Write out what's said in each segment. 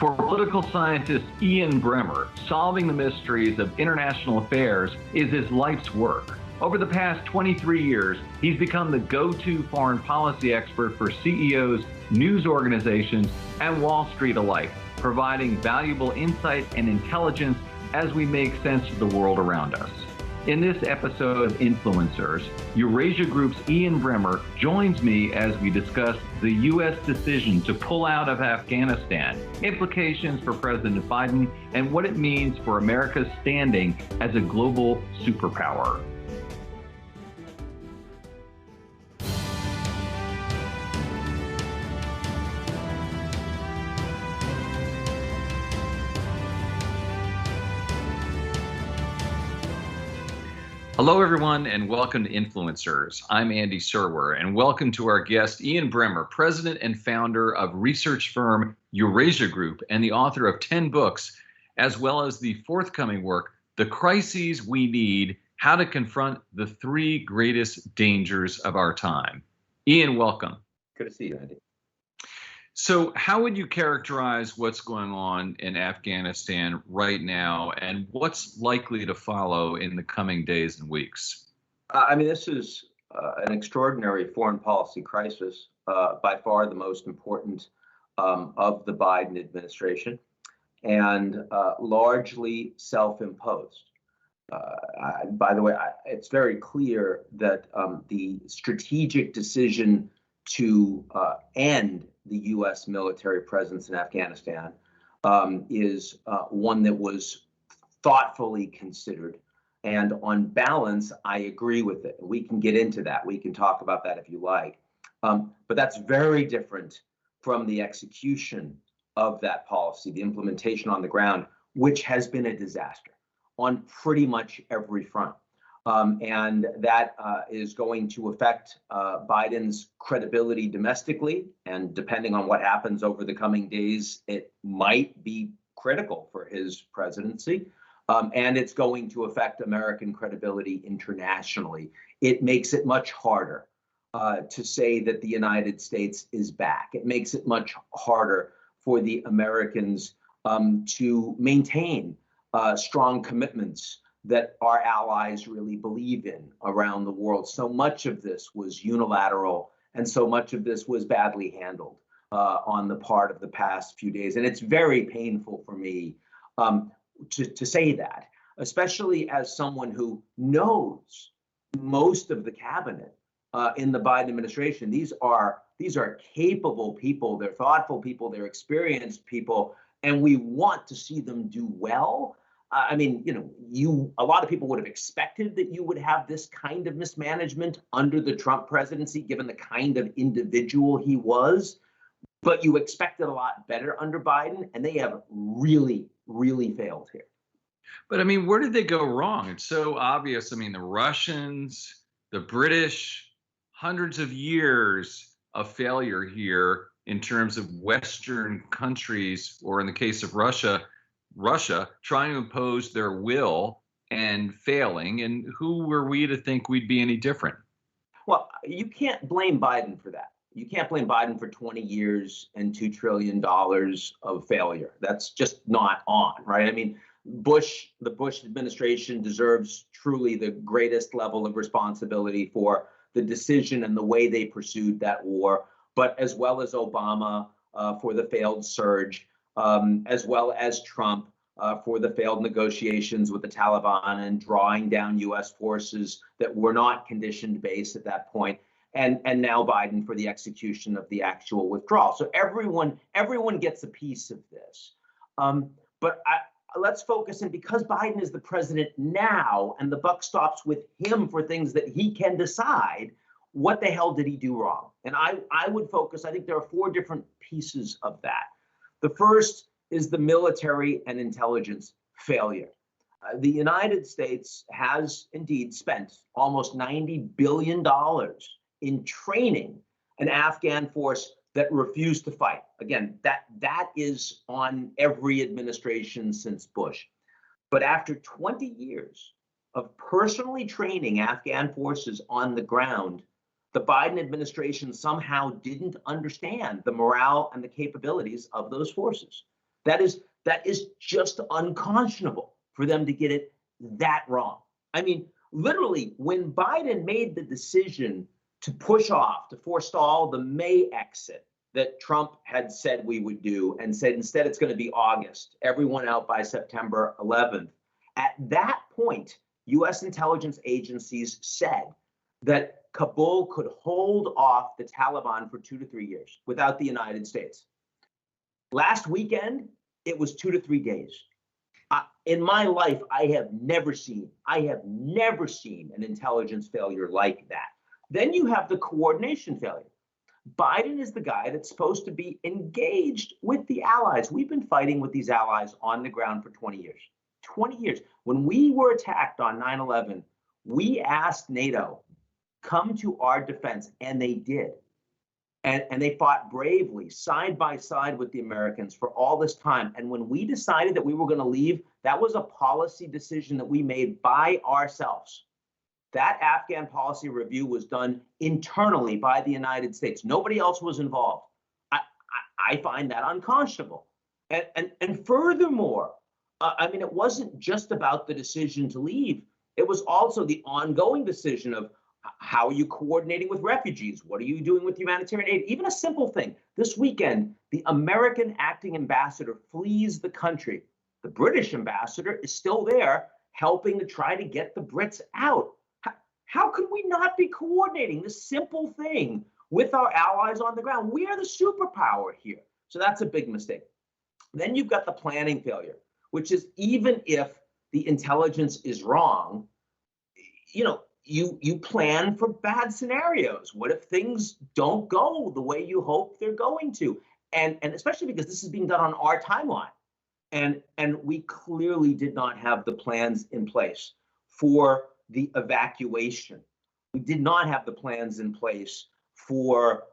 For political scientist Ian Bremmer, solving the mysteries of international affairs is his life's work. Over the past 23 years, he's become the go-to foreign policy expert for CEOs, news organizations, and Wall Street alike, providing valuable insight and intelligence as we make sense of the world around us. In this episode of Influencers, Eurasia Group's Ian Bremmer joins me as we discuss the U.S. decision to pull out of Afghanistan, implications for President Biden, and what it means for America's standing as a global superpower. Hello, everyone, and welcome to Influencers. I'm Andy Serwer, and welcome to our guest, Ian Bremmer, president and founder of research firm Eurasia Group and the author of 10 books, as well as the forthcoming work, The Crises We Need, How to Confront the Three Greatest Dangers of Our Time. Ian, welcome. Good to see you, Andy. So how would you characterize what's going on in Afghanistan right now and what's likely to follow in the coming days and weeks? This is an extraordinary foreign policy crisis, by far the most important of the Biden administration, and largely self-imposed. By the way, it's very clear that the strategic decision to end the U.S. military presence in Afghanistan is one that was thoughtfully considered. And on balance, I agree with it. We can get into that. We can talk about that if you like. But that's very different from the execution of that policy, the implementation on the ground, which has been a disaster on pretty much every front. And that is going to affect Biden's credibility domestically. And depending on what happens over the coming days, it might be critical for his presidency. And it's going to affect American credibility internationally. It makes it much harder to say that the United States is back. It makes it much harder for the Americans to maintain strong commitments that our allies really believe in around the world. So much of this was unilateral, and so much of this was badly handled on the part of the past few days. And it's very painful for me to say that, especially as someone who knows most of the cabinet in the Biden administration. These are capable people, they're thoughtful people, they're experienced people, and we want to see them do well. A lot of people would have expected that you would have this kind of mismanagement under the Trump presidency, given the kind of individual he was. But you expected a lot better under Biden, and they have really, really failed here. But where did they go wrong? It's so obvious. The Russians, the British, hundreds of years of failure here in terms of Western countries, or in the case of Russia trying to impose their will and failing. And who were we to think we'd be any different? Well, you can't blame Biden for that. You can't blame Biden for 20 years and $2 trillion of failure. That's just not on, right? The Bush administration deserves truly the greatest level of responsibility for the decision and the way they pursued that war, but as well as Obama for the failed surge, as well as Trump for the failed negotiations with the Taliban and drawing down U.S. forces that were not conditioned base at that point, and now Biden for the execution of the actual withdrawal. So everyone gets a piece of this. But let's focus in, because Biden is the president now, and the buck stops with him for things that he can decide. What the hell did he do wrong? And I would focus. I think there are four different pieces of that. The first is the military and intelligence failure. The United States has indeed spent almost $90 billion in training an Afghan force that refused to fight. Again, that is on every administration since Bush. But after 20 years of personally training Afghan forces on the ground, the Biden administration somehow didn't understand the morale and the capabilities of those forces. That is just unconscionable for them to get it that wrong. I mean, literally, when Biden made the decision to push off, to forestall the May exit that Trump had said we would do, and said instead it's going to be August, everyone out by September 11th. At that point, U.S. intelligence agencies said that Kabul could hold off the Taliban for 2 to 3 years without the United States. Last weekend, it was 2 to 3 days. In my life, I have never seen an intelligence failure like that. Then you have the coordination failure. Biden is the guy that's supposed to be engaged with the allies. We've been fighting with these allies on the ground for 20 years. 20 years. When we were attacked on 9/11, we asked NATO, come to our defense, and they did. And they fought bravely, side by side with the Americans for all this time. And when we decided that we were going to leave, that was a policy decision that we made by ourselves. That Afghan policy review was done internally by the United States. Nobody else was involved. I find that unconscionable. And furthermore, I mean, it wasn't just about the decision to leave. It was also the ongoing decision of how are you coordinating with refugees? What are you doing with humanitarian aid? Even a simple thing. This weekend, the American acting ambassador flees the country. The British ambassador is still there helping to try to get the Brits out. How could we not be coordinating this simple thing with our allies on the ground? We are the superpower here. So that's a big mistake. Then you've got the planning failure, which is even if the intelligence is wrong, you plan for bad scenarios. What if things don't go the way you hope they're going to? And especially because this is being done on our timeline. And we clearly did not have the plans in place for the evacuation. We did not have the plans in place for,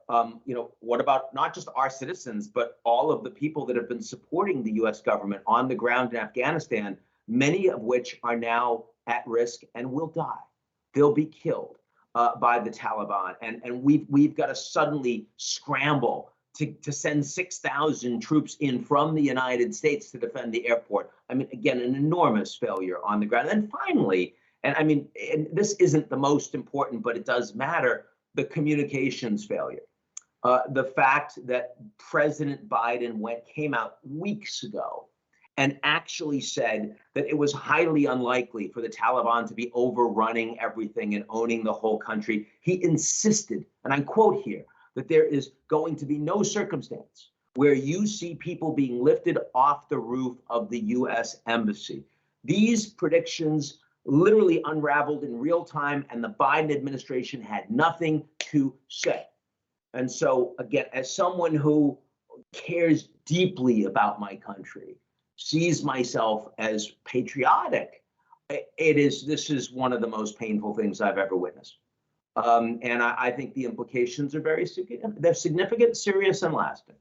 what about not just our citizens, but all of the people that have been supporting the U.S. government on the ground in Afghanistan, many of which are now at risk and will die. They'll be killed by the Taliban. And we've got to suddenly scramble to send 6,000 troops in from the United States to defend the airport. I mean, again, an enormous failure on the ground. And then finally, and this isn't the most important, but it does matter, the communications failure. The fact that President Biden came out weeks ago and actually said that it was highly unlikely for the Taliban to be overrunning everything and owning the whole country. He insisted, and I quote here, that there is going to be no circumstance where you see people being lifted off the roof of the U.S. embassy. These predictions literally unraveled in real time, and the Biden administration had nothing to say. And so, again, as someone who cares deeply about my country, sees myself as patriotic, this is one of the most painful things I've ever witnessed. And I think the implications are they're significant, serious, and lasting.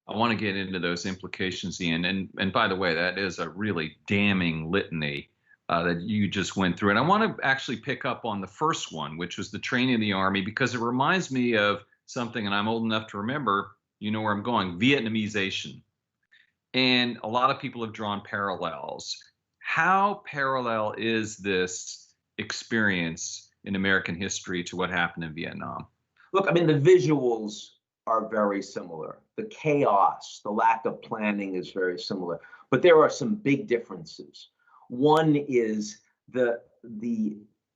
I want to get into those implications, Ian. And by the way, that is a really damning litany that you just went through. And I want to actually pick up on the first one, which was the training of the Army, because it reminds me of something, and I'm old enough to remember, you know where I'm going, Vietnamization. And a lot of people have drawn parallels. How parallel is this experience in American history to what happened in Vietnam? Look, I mean, the visuals are very similar. The chaos, the lack of planning is very similar. But there are some big differences. One is the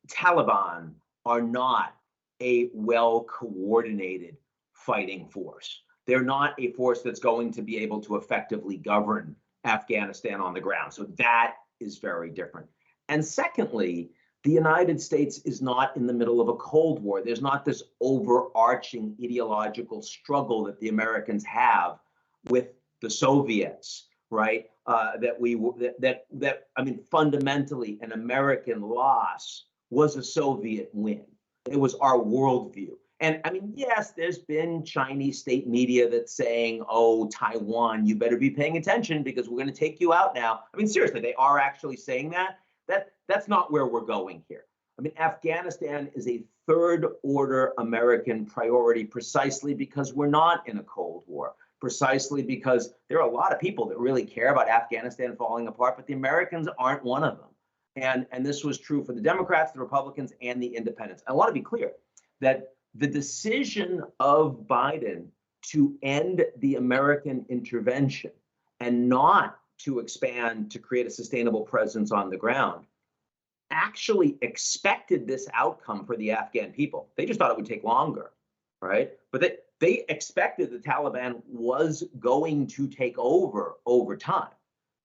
Taliban are not a well-coordinated fighting force. They're not a force that's going to be able to effectively govern Afghanistan on the ground. So that is very different. And secondly, the United States is not in the middle of a Cold War. There's not this overarching ideological struggle that the Americans have with the Soviets, right? Fundamentally, an American loss was a Soviet win. It was our worldview. And I mean, yes, there's been Chinese state media that's saying, oh, Taiwan, you better be paying attention because we're going to take you out now. I mean, seriously, they are actually saying that. That's not where we're going here. I mean, Afghanistan is a third order American priority precisely because we're not in a Cold War, precisely because there are a lot of people that really care about Afghanistan falling apart, but the Americans aren't one of them. And this was true for the Democrats, the Republicans, and the independents. I want to be clear that the decision of Biden to end the American intervention and not to expand to create a sustainable presence on the ground actually expected this outcome for the Afghan people. They just thought it would take longer, right? But they expected the Taliban was going to take over time.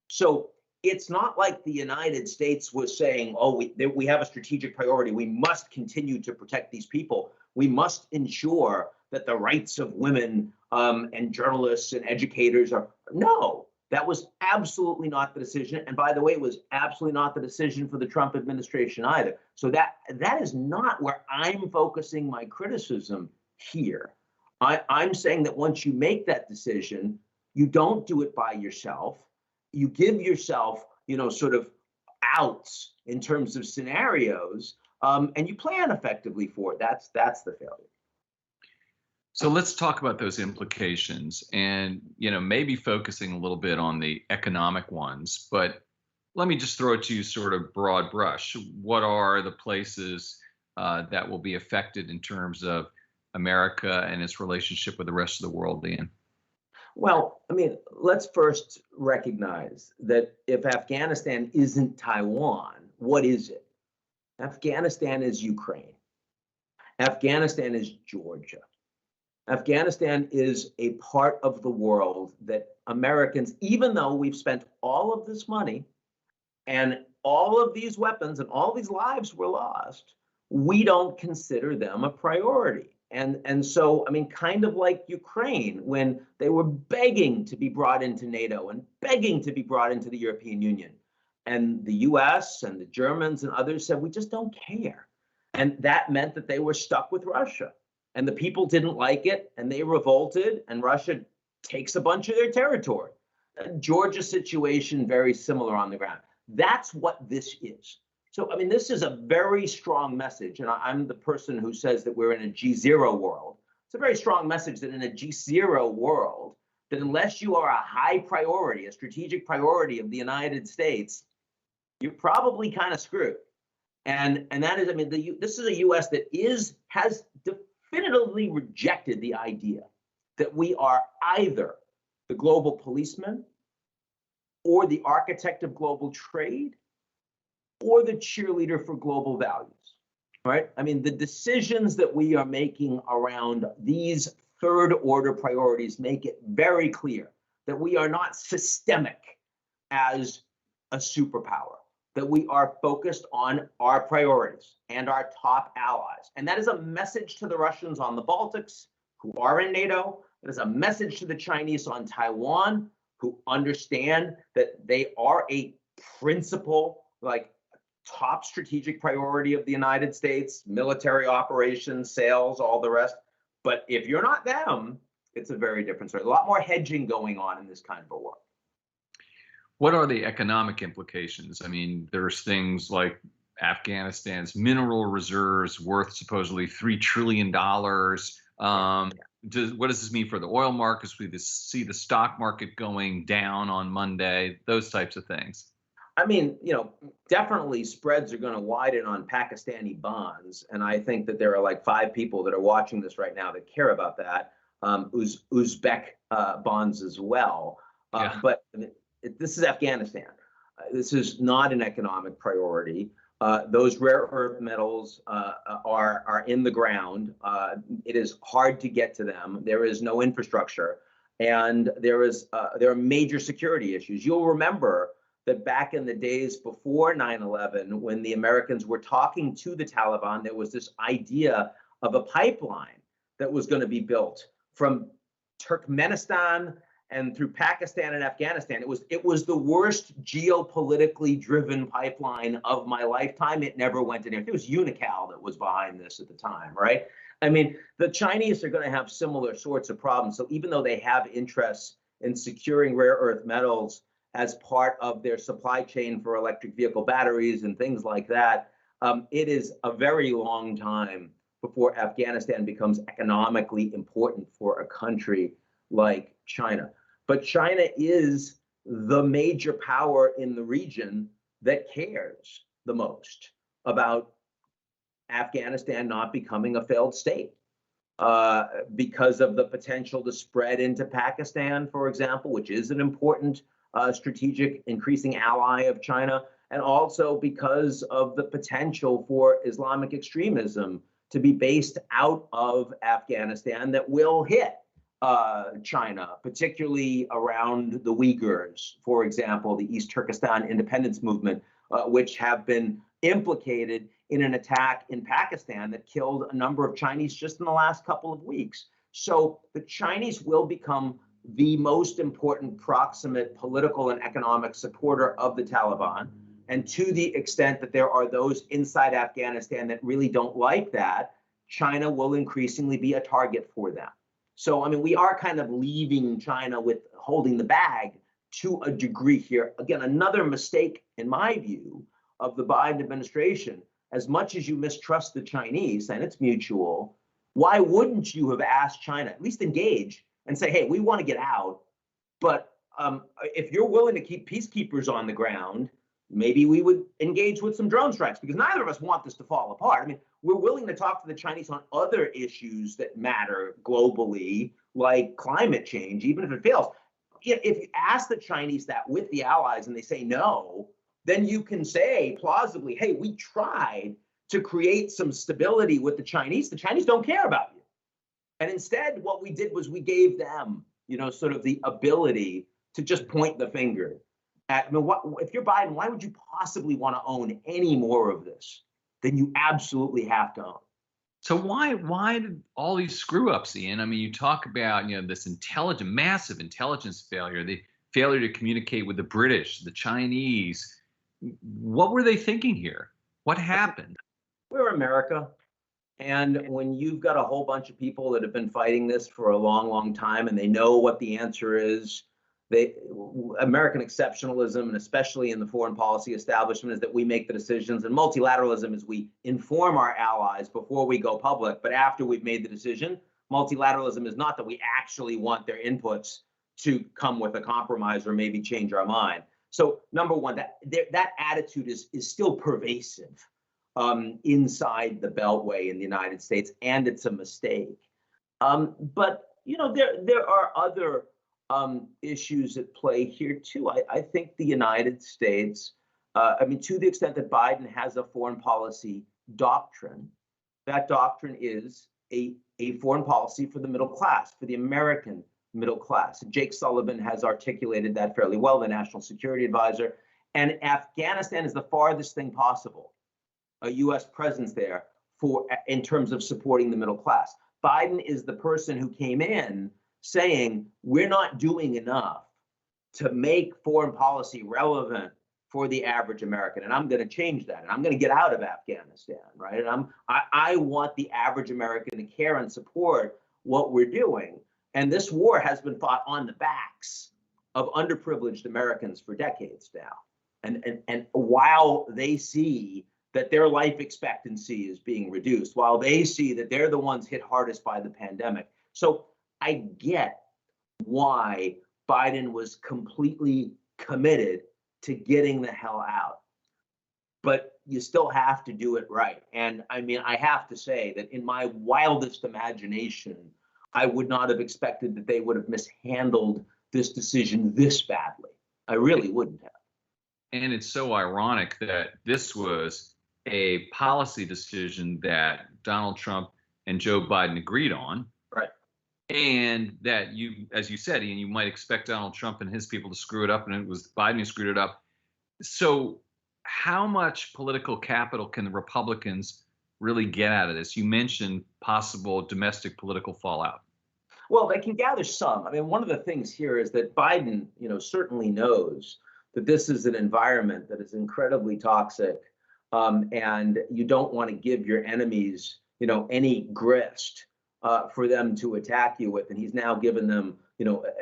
So it's not like the United States was saying, oh, we have a strategic priority. We must continue to protect these people. We must ensure that the rights of women and journalists and educators are. No, that was absolutely not the decision. And by the way, it was absolutely not the decision for the Trump administration either. So that is not where I'm focusing my criticism here. I'm saying that once you make that decision, you don't do it by yourself. You give yourself, sort of outs in terms of scenarios, and you plan effectively for it. That's the failure. So let's talk about those implications and, maybe focusing a little bit on the economic ones, but let me just throw it to you sort of broad brush. What are the places that will be affected in terms of America and its relationship with the rest of the world, Ian? Well, let's first recognize that if Afghanistan isn't Taiwan, what is it? Afghanistan is Ukraine. Afghanistan is Georgia. Afghanistan is a part of the world that Americans, even though we've spent all of this money and all of these weapons and all these lives were lost, we don't consider them a priority. And so, kind of like Ukraine, when they were begging to be brought into NATO and begging to be brought into the European Union. And the US and the Germans and others said, we just don't care. And that meant that they were stuck with Russia. And the people didn't like it, and they revolted, and Russia takes a bunch of their territory. Georgia situation, very similar on the ground. That's what this is. So, this is a very strong message, and I'm the person who says that we're in a G0 world. It's a very strong message that in a G0 world, that unless you are a high priority, a strategic priority of the United States, you're probably kind of screwed. And that is, this is a U.S. that has definitively rejected the idea that we are either the global policeman or the architect of global trade or the cheerleader for global values, right? The decisions that we are making around these third order priorities make it very clear that we are not systemic as a superpower, that we are focused on our priorities and our top allies. And that is a message to the Russians on the Baltics, who are in NATO. It is a message to the Chinese on Taiwan, who understand that they are a principal, top strategic priority of the United States, military operations, sales, all the rest. But if you're not them, it's a very different story. A lot more hedging going on in this kind of a war. What are the economic implications? There's things like Afghanistan's mineral reserves worth supposedly $3 trillion. What does this mean for the oil markets? We see the stock market going down on Monday, those types of things. Definitely spreads are going to widen on Pakistani bonds. And I think that there are 5 people that are watching this right now that care about that. Uzbek bonds as well. Yeah. But this is Afghanistan. This is not an economic priority. Those rare earth metals are in the ground. It is hard to get to them. There is no infrastructure. And there are major security issues. You'll remember that back in the days before 9/11, when the Americans were talking to the Taliban, there was this idea of a pipeline that was going to be built from Turkmenistan and through Pakistan and Afghanistan. It was the worst geopolitically driven pipeline of my lifetime. It never went anywhere. It was Unocal that was behind this at the time, right? The Chinese are going to have similar sorts of problems. So even though they have interests in securing rare earth metals as part of their supply chain for electric vehicle batteries and things like that, it is a very long time before Afghanistan becomes economically important for a country like China. But China is the major power in the region that cares the most about Afghanistan not becoming a failed state. Because of the potential to spread into Pakistan, for example, which is an important strategic increasing ally of China, and also because of the potential for Islamic extremism to be based out of Afghanistan that will hit China, particularly around the Uyghurs, for example, the East Turkestan independence movement, which have been implicated in an attack in Pakistan that killed a number of Chinese just in the last couple of weeks. So the Chinese will become the most important proximate political and economic supporter of the Taliban. And to the extent that there are those inside Afghanistan that really don't like that, China will increasingly be a target for them. So, I mean, we are kind of leaving China with holding the bag to a degree here. Again, another mistake, in my view, of the Biden administration. As much as you mistrust the Chinese, and it's mutual, why wouldn't you have asked China, at least engage and say, hey, we want to get out, but if you're willing to keep peacekeepers on the ground, maybe we would engage with some drone strikes, because neither of us want this to fall apart. I mean, we're willing to talk to the Chinese on other issues that matter globally, like climate change, even if it fails. If you ask the Chinese that with the allies and they say no, then you can say plausibly, hey, we tried to create some stability with the Chinese. The Chinese don't care about you. And instead, what we did was we gave them, sort of the ability to just point the finger at, if you're Biden, why would you possibly want to own any more of this than you absolutely have to own? So why did all these screw ups, Ian? I mean, you talk about, this massive intelligence failure, the failure to communicate with the British, the Chinese. What were they thinking here? What happened? We're America. And when you've got a whole bunch of people that have been fighting this for a long, long time, and they know what the answer is, American exceptionalism, and especially in the foreign policy establishment, is that we make the decisions, and multilateralism is we inform our allies before we go public. But after we've made the decision, multilateralism is not that we actually want their inputs to come with a compromise or maybe change our mind. So number one, that attitude is still pervasive inside the Beltway in the United States, and it's a mistake. But there are other issues at play here too. I think the United States, to the extent that Biden has a foreign policy doctrine, that doctrine is a foreign policy for the middle class, for the American middle class. Jake Sullivan has articulated that fairly well, the national security advisor. And Afghanistan is the farthest thing possible, a U.S. presence there in terms of supporting the middle class. Biden is the person who came in saying, we're not doing enough to make foreign policy relevant for the average American, and I'm going to change that, and I'm going to get out of Afghanistan, right? And I want the average American to care and support what we're doing. And this war has been fought on the backs of underprivileged Americans for decades now. And while they see that their life expectancy is being reduced, while they see that they're the ones hit hardest by the pandemic. So I get why Biden was completely committed to getting the hell out. But you still have to do it right. And I have to say that in my wildest imagination, I would not have expected that they would have mishandled this decision this badly. I really wouldn't have. And it's so ironic that this was a policy decision that Donald Trump and Joe Biden agreed on. Right. And that as you said, Ian, you might expect Donald Trump and his people to screw it up, and it was Biden who screwed it up. So how much political capital can the Republicans really get out of this? You mentioned possible domestic political fallout. Well, they can gather some. One of the things here is that Biden, certainly knows that this is an environment that is incredibly toxic, and you don't want to give your enemies, any grist for them to attack you with. And he's now given them,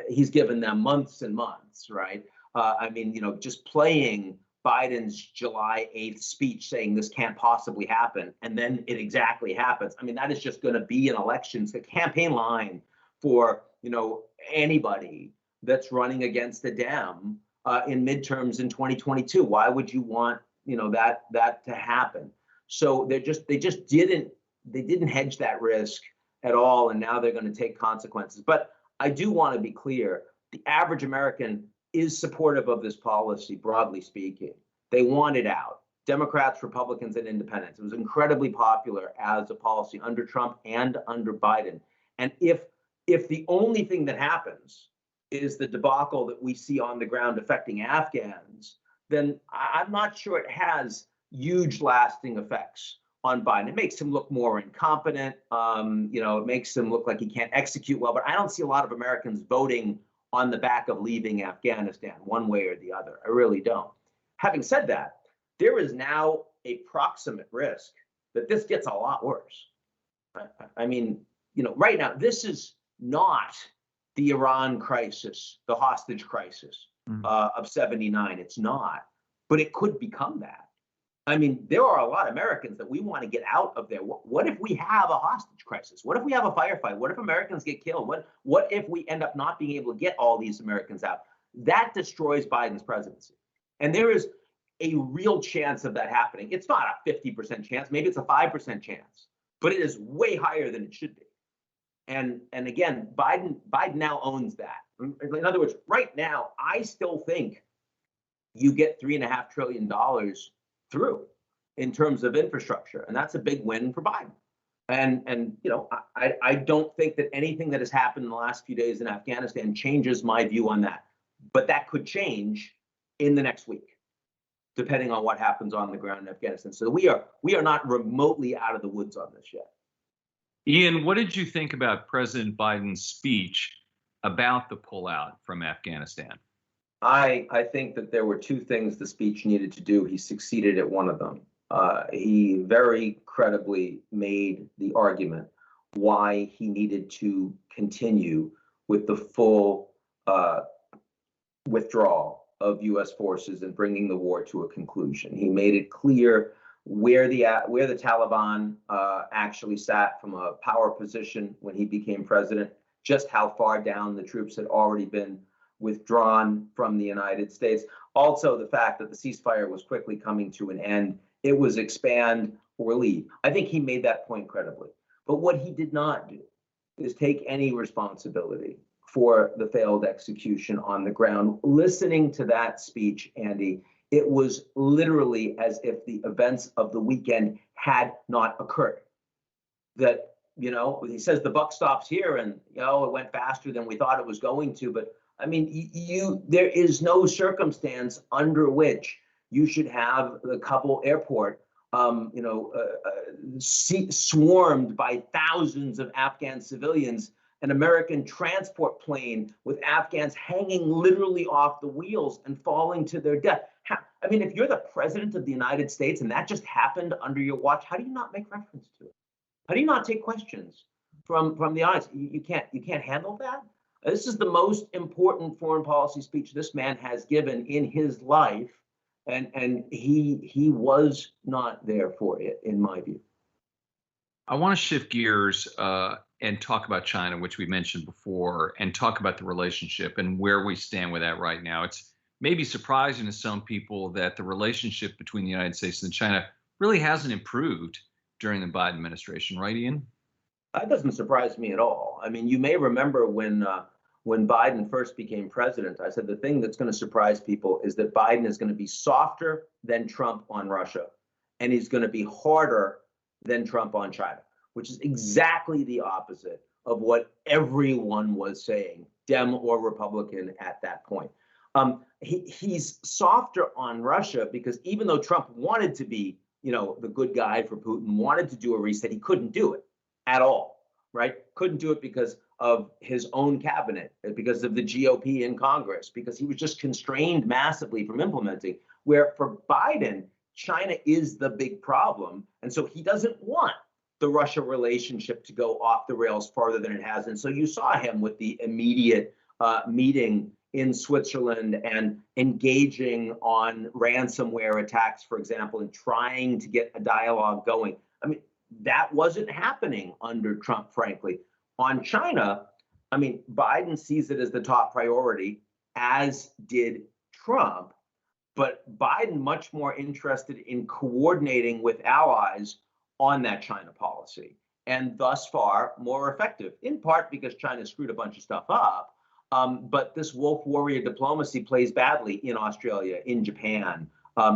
he's given them months and months, right? Just playing Biden's July 8th speech saying this can't possibly happen, and then it exactly happens. That is just going to be an election. It's a campaign line for, anybody that's running against the Dem in midterms in 2022. Why would you want that to happen? So they just didn't hedge that risk at all, and now they're going to take consequences. But I do want to be clear: the average American is supportive of this policy, broadly speaking. They want it out. Democrats, Republicans, and independents. It was incredibly popular as a policy under Trump and under Biden. And if the only thing that happens is the debacle that we see on the ground affecting Afghans, then I'm not sure it has huge lasting effects on Biden. It makes him look more incompetent. It makes him look like he can't execute well. But I don't see a lot of Americans voting on the back of leaving Afghanistan one way or the other. I really don't. Having said that, there is now a proximate risk that this gets a lot worse. I mean, right now, this is not the Iran crisis, the hostage crisis of '79. It's not, but it could become that. I mean, there are a lot of Americans that we want to get out of there. What if we have a hostage crisis? What if we have a firefight? What if Americans get killed? What if we end up not being able to get all these Americans out? That destroys Biden's presidency. And there is a real chance of that happening. It's not a 50% chance. Maybe it's a 5% chance, but it is way higher than it should be. And again, Biden now owns that. In other words, right now, I still think you get $3.5 trillion through in terms of infrastructure, and that's a big win for Biden. And I don't think that anything that has happened in the last few days in Afghanistan changes my view on that. But that could change in the next week, depending on what happens on the ground in Afghanistan. So we are not remotely out of the woods on this yet. Ian, what did you think about President Biden's speech about the pullout from Afghanistan? I think that there were two things the speech needed to do. He succeeded at one of them. He very credibly made the argument why he needed to continue with the full withdrawal of U.S. forces and bringing the war to a conclusion. He made it clear where the Taliban actually sat from a power position when he became president, just how far down the troops had already been withdrawn from the United States. Also, the fact that the ceasefire was quickly coming to an end. It was expand or leave. I think he made that point credibly. But what he did not do is take any responsibility for the failed execution on the ground. Listening to that speech, Andy, it was literally as if the events of the weekend had not occurred. That, he says the buck stops here and, it went faster than we thought it was going to. But I mean, there is no circumstance under which you should have the Kabul airport, swarmed by thousands of Afghan civilians, an American transport plane with Afghans hanging literally off the wheels and falling to their death. I mean, if you're the president of the United States and that just happened under your watch, how do you not make reference to it? How do you not take questions from the audience? You can't handle that? This is the most important foreign policy speech this man has given in his life, and he was not there for it, in my view. I want to shift gears and talk about China, which we mentioned before, and talk about the relationship and where we stand with that right now. It's maybe surprising to some people that the relationship between the United States and China really hasn't improved during the Biden administration, right, Ian? That doesn't surprise me at all. I mean, you may remember when Biden first became president, I said the thing that's going to surprise people is that Biden is going to be softer than Trump on Russia, and he's going to be harder than Trump on China, which is exactly the opposite of what everyone was saying, Dem or Republican at that point. He's softer on Russia because even though Trump wanted to be, the good guy for Putin, wanted to do a reset, he couldn't do it at all, right? Couldn't do it because of his own cabinet, because of the GOP in Congress, because he was just constrained massively from implementing. Where for Biden, China is the big problem. And so he doesn't want the Russia relationship to go off the rails farther than it has. And so you saw him with the immediate meeting in Switzerland and engaging on ransomware attacks, for example, and trying to get a dialogue going. I mean, that wasn't happening under Trump, frankly. On China, I mean, Biden sees it as the top priority, as did Trump, but Biden much more interested in coordinating with allies on that China policy, and thus far more effective, in part because China screwed a bunch of stuff up. But this wolf warrior diplomacy plays badly in Australia, in Japan,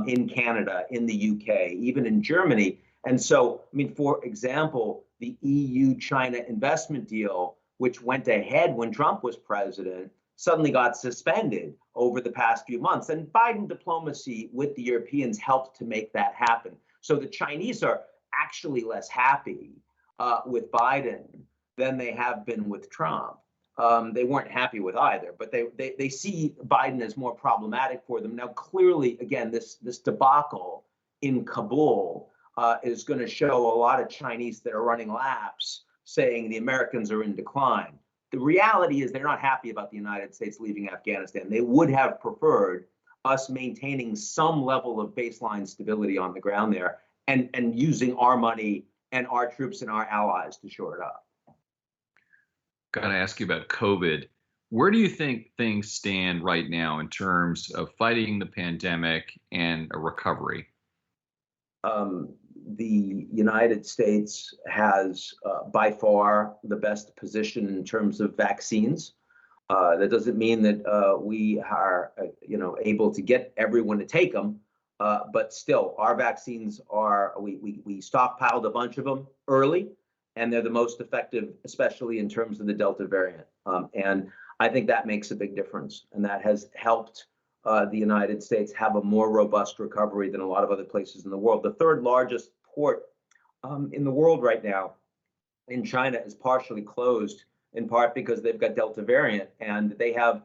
in Canada, in the UK, even in Germany. And so, I mean, for example, the EU-China investment deal, which went ahead when Trump was president, suddenly got suspended over the past few months. And Biden diplomacy with the Europeans helped to make that happen. So the Chinese are actually less happy with Biden than they have been with Trump. They weren't happy with either, but they see Biden as more problematic for them. Now, clearly, again, this debacle in Kabul is going to show a lot of Chinese that are running laps saying the Americans are in decline. The reality is they're not happy about the United States leaving Afghanistan. They would have preferred us maintaining some level of baseline stability on the ground there and using our money and our troops and our allies to shore it up. Got to ask you about COVID. Where do you think things stand right now in terms of fighting the pandemic and a recovery? The United States has by far the best position in terms of vaccines. That doesn't mean that we are, able to get everyone to take them, but still, our vaccines are. We stockpiled a bunch of them early, and they're the most effective, especially in terms of the Delta variant. And I think that makes a big difference, and that has helped the United States have a more robust recovery than a lot of other places in the world. The third largest port in the world right now in China is partially closed, in part because they've got Delta variant and they have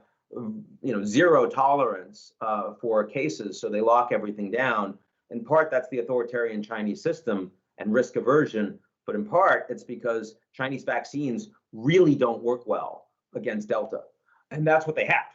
zero tolerance for cases, so they lock everything down. In part, that's the authoritarian Chinese system and risk aversion, but in part, it's because Chinese vaccines really don't work well against Delta, and that's what they have.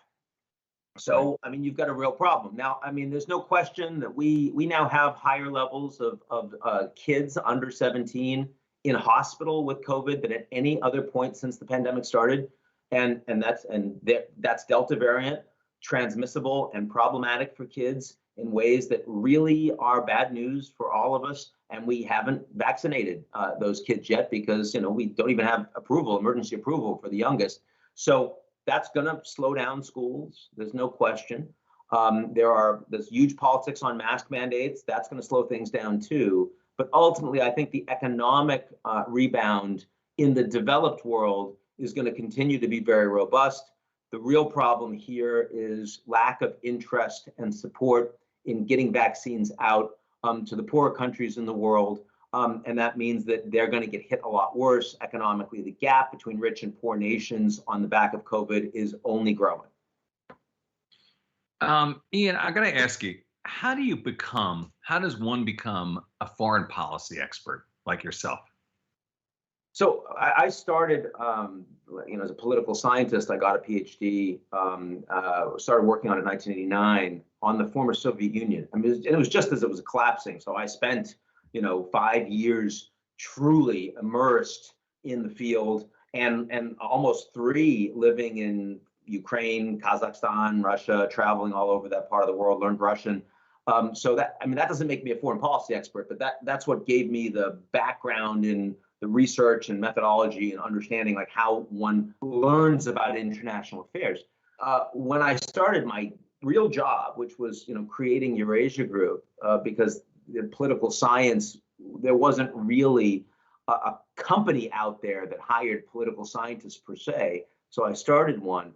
So, I mean, you've got a real problem. Now, I mean, there's no question that we now have higher levels of kids under 17 in hospital with COVID than at any other point since the pandemic started. And that's Delta variant, transmissible and problematic for kids in ways that really are bad news for all of us. And we haven't vaccinated those kids yet because, we don't even have emergency approval for the youngest. So that's going to slow down schools. There's no question. There's huge politics on mask mandates. That's going to slow things down too. But ultimately, I think the economic rebound in the developed world is going to continue to be very robust. The real problem here is lack of interest and support in getting vaccines out to the poorer countries in the world. And that means that they're going to get hit a lot worse economically. The gap between rich and poor nations on the back of COVID is only growing. Ian, I got to ask you, how does one become a foreign policy expert like yourself? So I started, as a political scientist. I got a PhD, started working on it in 1989 on the former Soviet Union. I mean, it was just as it was collapsing. So I spent 5 years truly immersed in the field, and almost 3 living in Ukraine, Kazakhstan, Russia, traveling all over that part of the world, learned Russian. So that doesn't make me a foreign policy expert, but that's what gave me the background in the research and methodology and understanding like how one learns about international affairs. When I started my real job, which was creating Eurasia Group, because the political science, there wasn't really a company out there that hired political scientists per se. So I started one.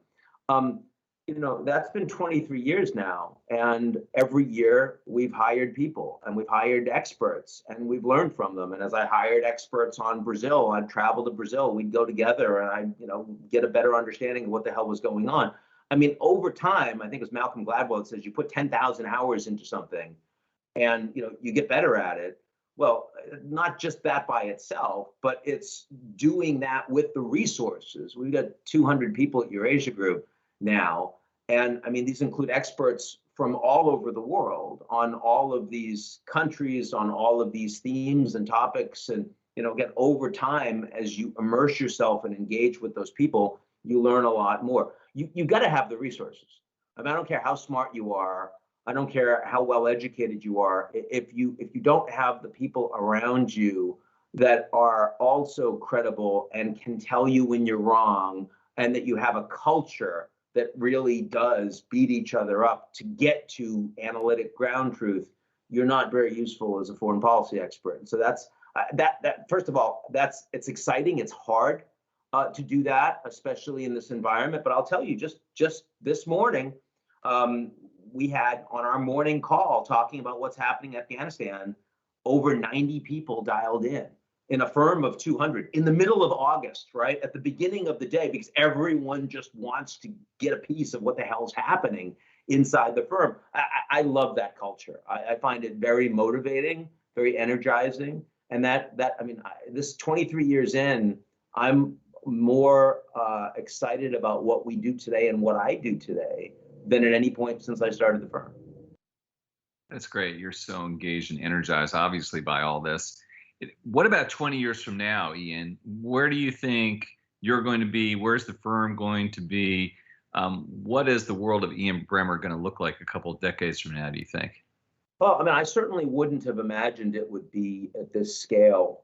That's been 23 years now. And every year we've hired people and we've hired experts and we've learned from them. And as I hired experts on Brazil, I'd travel to Brazil, we'd go together and I'd, get a better understanding of what the hell was going on. I mean, over time, I think it was Malcolm Gladwell that says you put 10,000 hours into something and you get better at it. Well, not just that by itself, but it's doing that with the resources. We've got 200 people at Eurasia Group now, and I mean these include experts from all over the world on all of these countries, on all of these themes and topics. And get over time, as you immerse yourself and engage with those people, you learn a lot more. You got to have the resources. I mean, I don't care how smart you are. I don't care how well educated you are. If you don't have the people around you that are also credible and can tell you when you're wrong, and that you have a culture that really does beat each other up to get to analytic ground truth, you're not very useful as a foreign policy expert. And so that's that. First of all, it's exciting. It's hard to do that, especially in this environment. But I'll tell you, just this morning, we had on our morning call talking about what's happening in Afghanistan, over 90 people dialed in a firm of 200 in the middle of August, right at the beginning of the day, because everyone just wants to get a piece of what the hell's happening inside the firm. I love that culture. I find it very motivating, very energizing, and this 23 years in, I'm more excited about what we do today and what I do today than at any point since I started the firm. That's great. You're so engaged and energized, obviously, by all this. What about 20 years from now, Ian? Where do you think you're going to be? Where's the firm going to be? What is the world of Ian Bremmer going to look like a couple of decades from now, do you think? Well, I mean, I certainly wouldn't have imagined it would be at this scale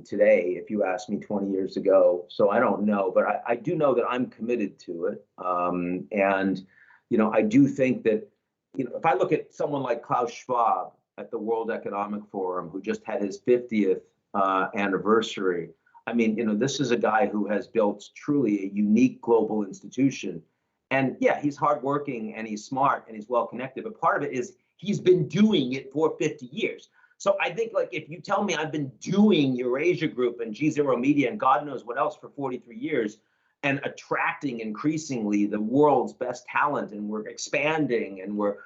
today if you asked me 20 years ago. So I don't know, but I do know that I'm committed to it. And, I do think that, if I look at someone like Klaus Schwab at the World Economic Forum, who just had his 50th anniversary, I mean, this is a guy who has built truly a unique global institution. And yeah, he's hardworking and he's smart and he's well connected. But part of it is he's been doing it for 50 years. So I think, like, if you tell me I've been doing Eurasia Group and G0 Media and God knows what else for 43 years and attracting increasingly the world's best talent, and we're expanding and we're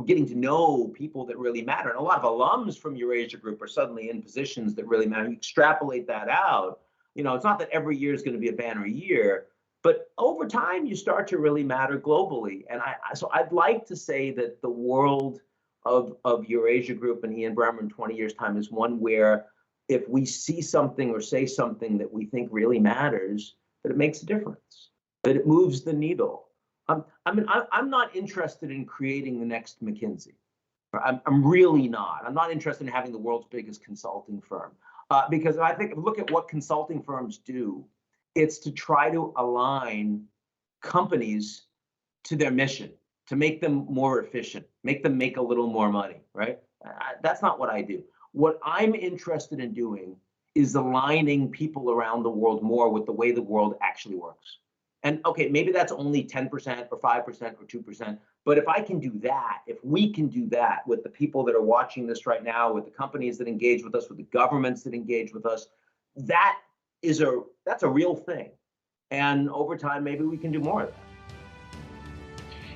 getting to know people that really matter. And a lot of alums from Eurasia Group are suddenly in positions that really matter. You extrapolate that out. It's not that every year is going to be a banner year, but over time you start to really matter globally. And so I'd like to say that the world of Eurasia Group and Ian Bremmer in 20 years' time is one where if we see something or say something that we think really matters, that it makes a difference, that it moves the needle. I'm not interested in creating the next McKinsey. I'm really not. I'm not interested in having the world's biggest consulting firm, because I think, look at what consulting firms do. It's to try to align companies to their mission, to make them more efficient, make them make a little more money, right? That's not what I do. What I'm interested in doing is aligning people around the world more with the way the world actually works. And okay, maybe that's only 10% or 5% or 2%. But if I can do that, if we can do that with the people that are watching this right now, with the companies that engage with us, with the governments that engage with us, that's a real thing. And over time, maybe we can do more of that.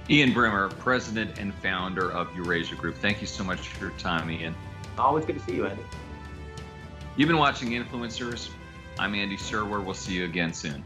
Ian Bremmer, President and Founder of Eurasia Group. Thank you so much for your time, Ian. Always good to see you, Andy. You've been watching Influencers. I'm Andy Serwer. We'll see you again soon.